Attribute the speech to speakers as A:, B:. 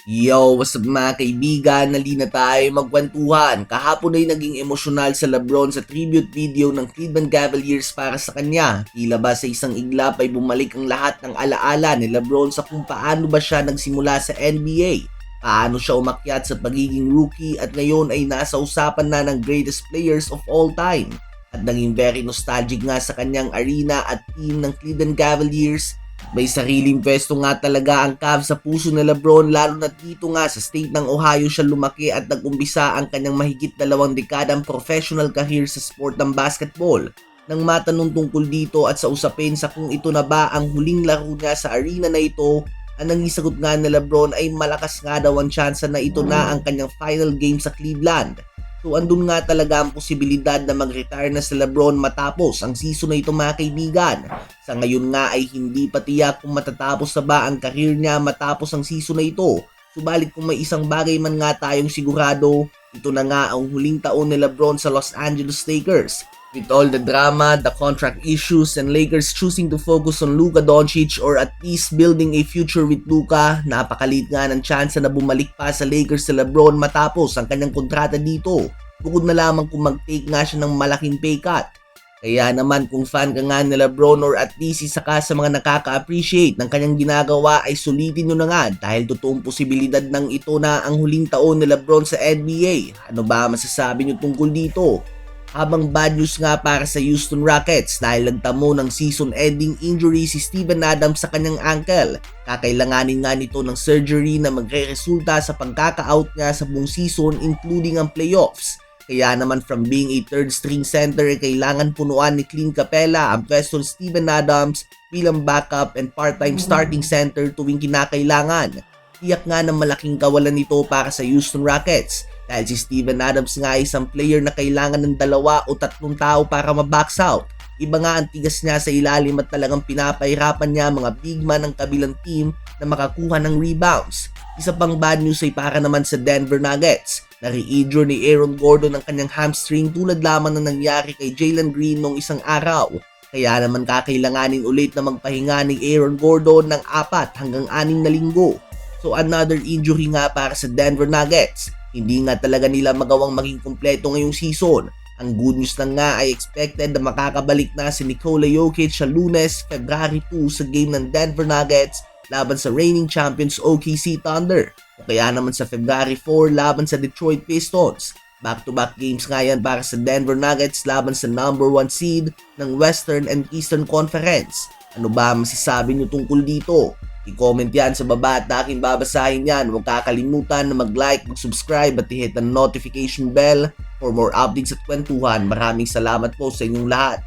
A: Yo, what's up mga kaibigan? Nalina tayo magkwentuhan. Kahapon ay naging emosyonal sa LeBron sa tribute video ng Cleveland Cavaliers para sa kanya. Tila ba sa isang iglap ay bumalik ang lahat ng alaala ni LeBron sa kung paano ba siya nagsimula sa NBA. Paano siya umakyat sa pagiging rookie at ngayon ay nasa usapan na ng greatest players of all time. At naging very nostalgic nga sa kanyang arena at team ng Cleveland Cavaliers. May sariling pwesto nga talaga ang Cavs sa puso ni LeBron lalo na dito nga sa state ng Ohio siya lumaki at nag-umpisa ang kanyang mahigit 2 dekadang professional career sa sport ng basketball. Nang matanong tungkol dito at sa usapin sa kung ito na ba ang huling laro niya sa arena na ito, ang naging sagot nga ni LeBron ay malakas nga daw ang tsansa na ito na ang kanyang final game sa Cleveland. So andun nga talaga ang posibilidad na mag-retire na si LeBron matapos ang season na ito mga kaibigan. Sa ngayon nga ay hindi pa tiyak kung matatapos na ba ang career niya matapos ang season na ito. Subalit kung may isang bagay man nga tayong sigurado, ito na nga ang huling taon ni LeBron sa Los Angeles Lakers. With all the drama, the contract issues, and Lakers choosing to focus on Luka Doncic or at least building a future with Luka, napakalit nga ng tsansa na bumalik pa sa Lakers si LeBron matapos ang kanyang kontrata dito. Bukod na lamang kung mag-take nga siya ng malaking pay cut. Kaya naman kung fan ka nga ni LeBron or at least isa ka sa mga nakaka-appreciate ng kanyang ginagawa ay sulitin nyo na nga dahil totoong posibilidad ng ito na ang huling taon ni LeBron sa NBA. Ano ba masasabi nyo tungkol dito? Habang bad news nga para sa Houston Rockets dahil nagtamo ng season-ending injury si Steven Adams sa kanyang ankle. Kakailanganin nga nito ng surgery na magre-resulta sa pagkaka-out niya sa buong season including ang playoffs. Kaya naman from being a third string center ay kailangan punuan ni Clint Capela ang pwesto ni Steven Adams bilang backup and part-time starting center tuwing kinakailangan. Tiyak nga ng malaking kawalan nito para sa Houston Rockets dahil si Steven Adams nga ay isang player na kailangan ng 2 o 3 tao para ma-box out. Iba nga ang tigas niya sa ilalim at talagang pinapahirapan niya mga big man ng kabilang team na makakuha ng rebounds. Isa pang bad news ay para naman sa Denver Nuggets. Nare-injure ni Aaron Gordon ang kanyang hamstring tulad lamang na nangyari kay Jalen Green noong isang araw. Kaya naman kakailanganin ulit na magpahinga ni Aaron Gordon ng 4 hanggang 6 na linggo. So another injury nga para sa Denver Nuggets. Hindi nga talaga nila magawang maging kumpleto ngayong season. Ang good news na nga ay expected na makakabalik na si Nikola Jokic sa Lunes, February 2 sa game ng Denver Nuggets laban sa reigning champions OKC Thunder. O kaya naman sa February 4 laban sa Detroit Pistons. Back-to-back games nga yan para sa Denver Nuggets laban sa number 1 seed ng Western and Eastern Conference. Ano ba masasabi nyo tungkol dito? I-comment yan sa baba at aking babasahin yan. Huwag kakalimutan na mag-like, mag-subscribe at i-hit ang notification bell for more updates at kwentuhan. Maraming salamat po sa inyong lahat.